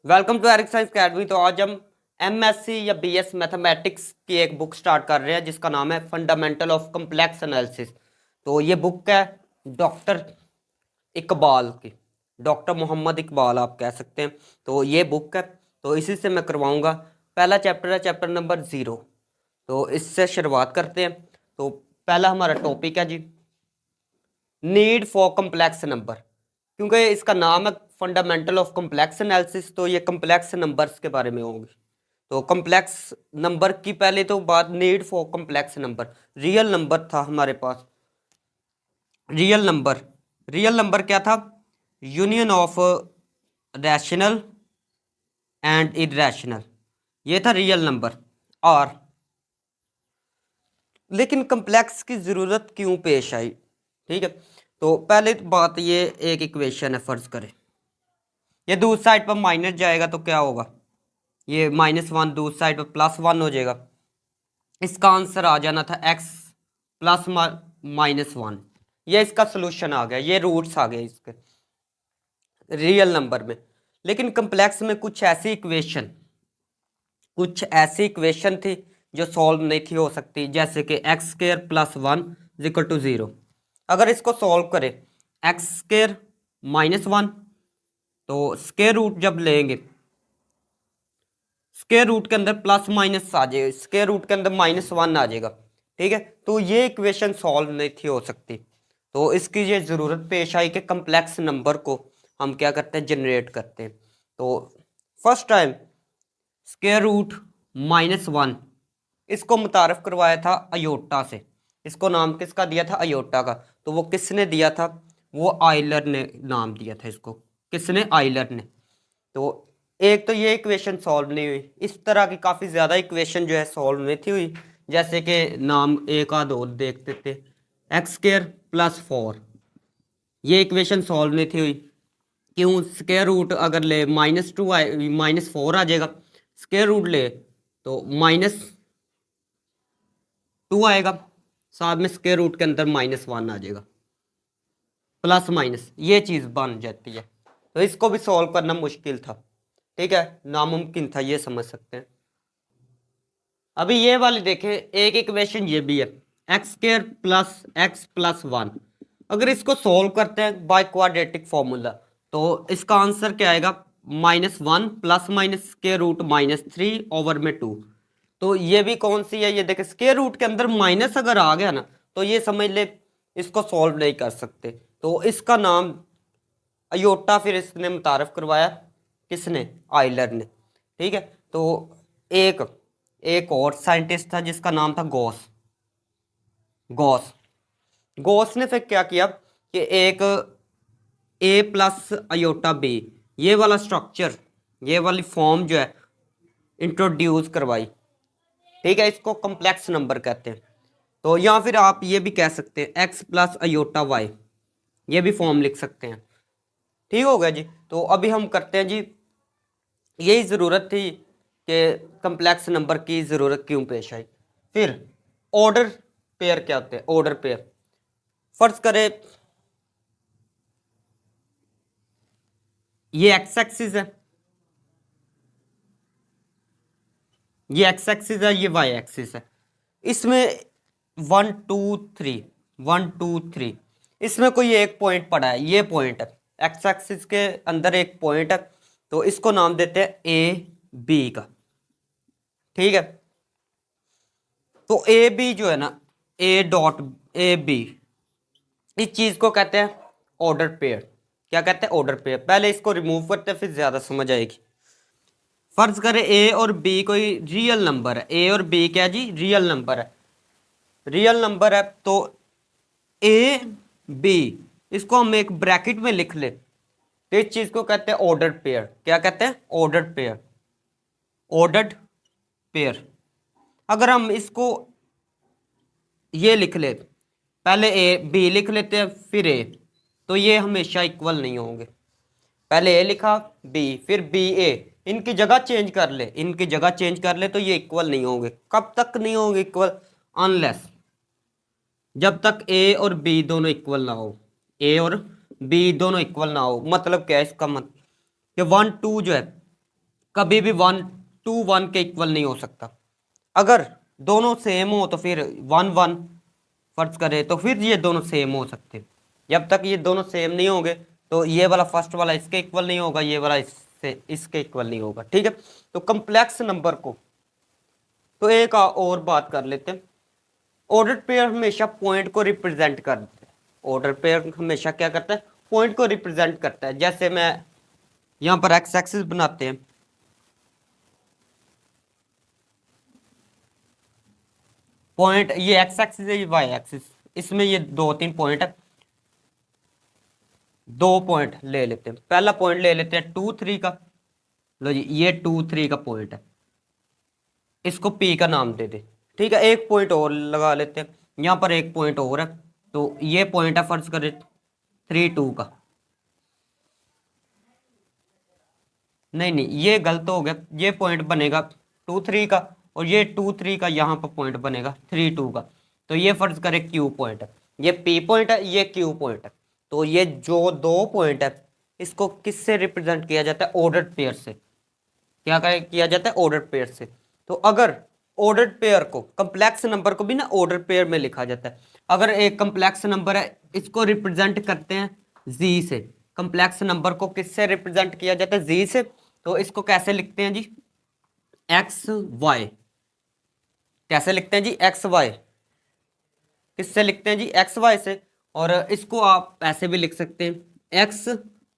Welcome to Eric science academy. तो आज हम एमएससी या बीएस मैथमेटिक्स की एक बुक स्टार्ट कर रहे हैं जिसका नाम है फंडामेंटल ऑफ कम्प्लेक्स एनालिसिस। तो ये बुक है डॉक्टर इकबाल की, डॉक्टर मोहम्मद इकबाल आप कह सकते हैं। तो ये बुक है, तो इसी से मैं करवाऊंगा। पहला चैप्टर है चैप्टर नंबर 0। तो इससे शुरुआत करते हैं। तो पहला हमारा टॉपिक है जी, नीड फॉर कम्प्लेक्स नंबर। क्योंकि इसका नाम है फंडामेंटल ऑफ कम्प्लेक्स एनालिसिस, तो ये कम्प्लेक्स नंबर्स के बारे में होंगे। तो कम्प्लेक्स नंबर की पहले तो बात, need for complex number. Real number था हमारे पास, रियल नंबर। रियल नंबर क्या था? Union of rational and irrational, ये था रियल नंबर। और लेकिन कम्प्लेक्स की ज़रूरत क्यों पेश आई? ठीक है, तो पहले तो बात, ये एक इक्वेशन है, फर्ज करें ये दूसरी साइड पर माइनस जाएगा तो क्या होगा, ये -1 दूसरी साइड पर +1 हो जाएगा। इसका आंसर आ जाना था x प्लस -1। ये इसका सोल्यूशन आ गया, ये रूट्स आ गए इसके रियल नंबर में। लेकिन कम्प्लेक्स में कुछ ऐसी इक्वेशन थी जो सॉल्व नहीं थी हो सकती, जैसे कि x² + 1 = 0। अगर इसको सॉल्व करें, x² -1, तो स्क्वायर रूट जब लेंगे, स्क्वायर रूट के अंदर प्लस माइनस आ जाएगा, स्क्वायर रूट के अंदर -1 आ जाएगा। ठीक है, तो ये इक्वेशन सॉल्व नहीं थी हो सकती। तो इसकी ये ज़रूरत पेश आई कि कम्प्लेक्स नंबर को हम क्या करते हैं, जनरेट करते हैं। तो फर्स्ट टाइम स्क्वायर रूट -1, इसको मुतारफ़ करवाया था अयोटा से। इसको नाम किसका दिया था? अयोटा का। तो वो किसने दिया था? वो आइलर ने नाम दिया था इसको। किसने? आइलर ने। तो एक तो ये इक्वेशन सॉल्व नहीं हुई, इस तरह की काफ़ी ज़्यादा इक्वेशन जो है सॉल्व नहीं थी हुई। जैसे कि नाम एक आध और देखते थे, x² + 4, ये इक्वेशन सॉल्व नहीं थी हुई। क्यों? स्क्वायर रूट अगर ले -2 आए, -4 आ जाएगा। स्क्वायर रूट ले तो -2 आएगा, साथ में स्क्वायर रूट के अंदर -1 आ जाएगा, प्लस माइनस ये चीज़ बन जाती है। तो इसको भी सॉल्व करना मुश्किल था, ठीक है, नामुमकिन था, ये समझ सकते हैं। अभी ये वाली देखें, एक इक्वेशन ये भी है, x² + x + 1। अगर इसको सॉल्व करते हैं बाय क्वाड्रेटिक फॉर्मूला, तो इसका आंसर क्या आएगा? -1 ± स्क्वायर रूट -3/2। तो ये भी कौन सी है? ये देखें, स्क्वायर रूट के अंदर माइनस अगर आ गया ना, तो ये समझ ले इसको सॉल्व नहीं कर सकते। तो इसका नाम अयोटा फिर इसने मुतारफ़ करवाया, किसने? आइलर ने। ठीक है, तो एक एक और साइंटिस्ट था जिसका नाम था गॉस। गॉस गॉस ने फिर क्या किया कि एक a + अयोटा b, ये वाला स्ट्रक्चर, ये वाली फॉर्म जो है इंट्रोड्यूस करवाई। ठीक है, इसको कम्प्लेक्स नंबर कहते हैं। तो या फिर आप ये भी कह सकते हैं x + अयोटा y, ये भी फॉर्म लिख सकते हैं। ठीक हो गया जी। तो अभी हम करते हैं जी, यही ज़रूरत थी कि कम्प्लेक्स नंबर की ज़रूरत क्यों पेश आई। फिर ऑर्डर पेयर क्या होते हैं? ऑर्डर पेयर, फर्ज करें ये एक्स एक्सिस है, ये एक्स एक्सिस है, ये वाई एक्सिस है। इसमें 1 2 3, 1 2 3, इसमें कोई एक पॉइंट पड़ा है, ये पॉइंट है एक्स एक्सिस के अंदर, एक पॉइंट है। तो इसको नाम देते हैं ए बी का। ठीक है, तो ए बी जो है ना, A.A.B, इस चीज को कहते हैं ऑर्डर पेयर। क्या कहते हैं? Order pair. पहले इसको रिमूव करते हैं, फिर ज्यादा समझ आएगी। फर्ज करें ए और बी कोई रियल नंबर है, ए और बी क्या जी? रियल नंबर है। रियल नंबर है तो ए बी, इसको हम एक ब्रैकेट में लिख ले, तो इस चीज को कहते हैं ऑर्डर पेयर। क्या कहते हैं? Order pair. Ordered pair. अगर हम इसको ये लिख ले, पहले ए बी लिख लेते हैं फिर ए, तो ये हमेशा इक्वल नहीं होंगे। पहले ए लिखा, बी, फिर बी ए, इनकी जगह चेंज कर ले, इनकी जगह चेंज कर ले, तो ये इक्वल नहीं होंगे। कब तक नहीं होंगे इक्वल? अनलेस, जब तक ए और बी दोनों इक्वल ना हो। ए और बी दोनों इक्वल ना हो, मतलब क्या है इसका? मतलब कि 1 2 जो है, कभी भी 1 2 1 के इक्वल नहीं हो सकता। अगर दोनों सेम हो तो फिर 1 1 फर्ज करें तो फिर ये दोनों सेम हो सकते हैं। जब तक ये दोनों सेम नहीं होंगे तो ये वाला फर्स्ट वाला इसके इक्वल नहीं होगा, ये वाला इससे इसके इक्वल नहीं होगा। ठीक है, तो कम्प्लेक्स नंबर को तो एक और बात कर लेते हैं। ऑर्डर पेयर हमेशा पॉइंट को रिप्रेजेंट करता है। ऑर्डर पेयर हमेशा क्या करता है, पॉइंट को रिप्रेजेंट करता है। जैसे मैं यहाँ पर एक्स एक्सिस बनाते हैं, पॉइंट ये एक्स एक्सिस है, ये वाई एक्सिस, इसमें ये 2 3 पॉइंट है। 2 पॉइंट ले लेते हैं, पहला पॉइंट ले लेते हैं 2 3 का। लो जी, ये 2 3 का पॉइंट है, इसको पी का नाम दे दे। ठीक है, एक पॉइंट और लगा लेते हैं, यहाँ पर एक पॉइंट और है, तो ये पॉइंट है फर्ज करें 3 2 का। नहीं नहीं, ये गलत हो गया, ये पॉइंट बनेगा 2 3 का, और ये 2 3 का यहाँ पर पॉइंट बनेगा 3 2 का। तो ये फर्ज करें क्यू पॉइंट है, ये पी पॉइंट है, ये क्यू पॉइंट है। तो ये जो 2 पॉइंट है इसको किससे रिप्रेजेंट किया जाता है, ऑर्डर्ड पेयर से। क्या किया जाता है, ऑर्डर पेयर से। तो अगर ऑर्डर पेयर को, कम्प्लेक्स नंबर को भी ना ऑर्डर पेयर में लिखा जाता है। अगर एक कम्प्लेक्स नंबर है, इसको रिप्रेजेंट करते हैं जी से। कम्प्लेक्स नंबर को किससे रिप्रेजेंट किया जाता है, जी से। तो इसको कैसे लिखते हैं जी, एक्स वाई। कैसे लिखते हैं जी, एक्स वाई। किससे लिखते हैं जी, एक्स वाई से। और इसको आप ऐसे भी लिख सकते हैं, एक्स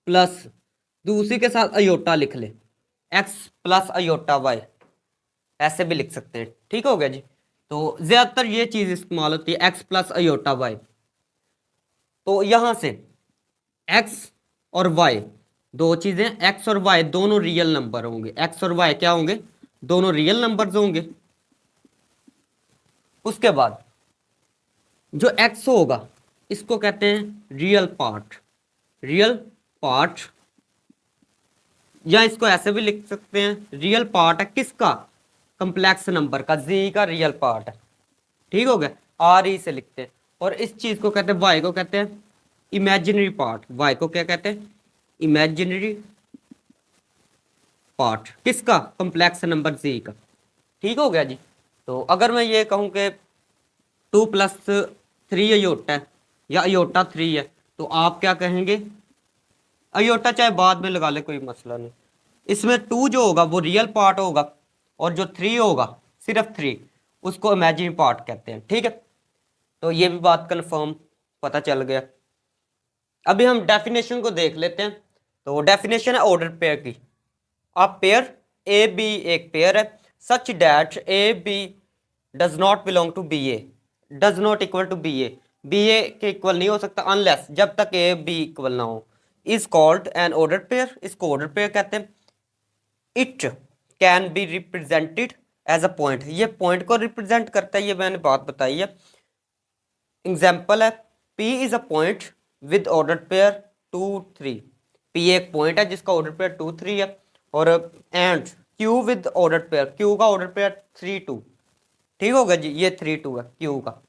प्लस दूसरी के साथ अयोटा लिख ले, एक्स प्लस अयोटा वाई, ऐसे भी लिख सकते हैं। ठीक हो गया जी। तो ज्यादातर ये चीज इस्तेमाल होती है, एक्स प्लस अयोटा वाई। तो यहां से एक्स और वाई दो चीजें, एक्स और वाई दोनों रियल नंबर होंगे। एक्स और वाई क्या होंगे, दोनों रियल नंबर्स होंगे। उसके बाद जो एक्स होगा इसको कहते हैं रियल पार्ट। रियल पार्ट, या इसको ऐसे भी लिख सकते हैं, रियल पार्ट है किसका, कंप्लेक्स नंबर का, जी का रियल पार्ट है। ठीक हो गया, आर ई से लिखते हैं। और इस चीज को कहते हैं, वाई को कहते हैं इमेजिनरी पार्ट। वाई को क्या कहते हैं, इमेजिनरी पार्ट किसका, कंप्लेक्स नंबर जी का। ठीक हो गया जी। तो अगर मैं ये कहूं कि 2 + 3 अयोटा है या अयोटा 3 है, तो आप क्या कहेंगे, अयोटा चाहे बाद में लगा ले, कोई मसला नहीं। इसमें 2 जो होगा वो रियल पार्ट होगा, और जो 3 होगा, सिर्फ 3, उसको इमेजिनरी पार्ट कहते हैं। ठीक है, तो ये भी बात कंफर्म पता चल गया। अभी हम डेफिनेशन को देख लेते हैं। तो डेफिनेशन है ऑर्डर पेयर की। अब पेयर ए बी एक पेयर है, such that A B does not belong to B A, does not equal to B A के इक्वल नहीं हो सकता अनलेस, जब तक ए बी इक्वल ना हो, is called an order pair, इसको ऑर्डर पेयर कहते हैं। It can be represented as a point, ये पॉइंट को रिप्रेजेंट करता है, ये मैंने बात बताई है। एग्जाम्पल है, P is a point with order pair 2 3। P एक पॉइंट है जिसका ऑर्डर पेयर 2 3 है। और and Q with order pair, Q का ऑर्डर पेयर 3 2। ठीक होगा जी, ये 3 2 है Q का।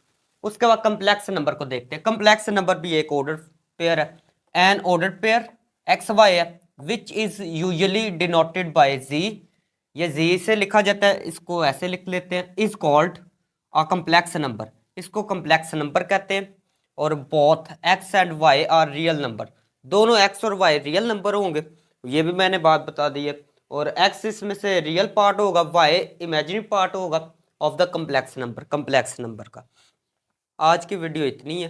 उसके बाद कंप्लेक्स नंबर को देखते हैं। कंप्लेक्स नंबर भी एक ऑर्डर पेयर है, an order pair X Y है, which is usually denoted by Z. ये जी से लिखा जाता है, इसको ऐसे लिख लेते हैं, is called a complex number, इसको कंप्लेक्स नंबर कहते हैं। और both X and Y are real number, दोनों एक्स और वाई रियल नंबर होंगे, ये भी मैंने बात बता दी है। और एक्स इसमें से रियल पार्ट होगा, वाई इमेजिनरी पार्ट होगा ऑफ द कंप्लेक्स नंबर का। आज की वीडियो इतनी है।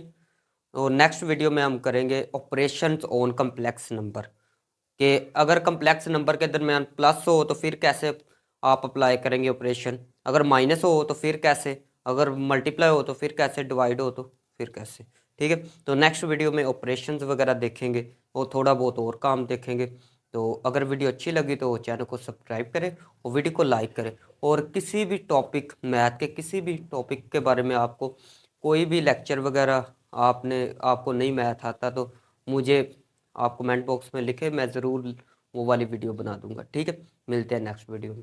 तो नेक्स्ट वीडियो में हम करेंगे ऑपरेशंस ऑन कम्प्लेक्स नंबर, कि अगर कम्प्लेक्स नंबर के दरमियान प्लस हो तो फिर कैसे आप अप्लाई करेंगे ऑपरेशन, अगर माइनस हो तो फिर कैसे, अगर मल्टीप्लाई हो तो फिर कैसे, डिवाइड हो तो फिर कैसे। ठीक है, तो नेक्स्ट वीडियो में ऑपरेशंस वगैरह देखेंगे और थोड़ा बहुत और काम देखेंगे। तो अगर वीडियो अच्छी लगी तो चैनल को सब्सक्राइब करें और वीडियो को लाइक करें। और किसी भी टॉपिक, मैथ के किसी भी टॉपिक के बारे में आपको कोई भी लेक्चर वगैरह आपको नहीं मैथ आता तो मुझे आप कमेंट बॉक्स में लिखें, मैं ज़रूर वो वाली वीडियो बना दूंगा। ठीक है, मिलते हैं नेक्स्ट वीडियो में।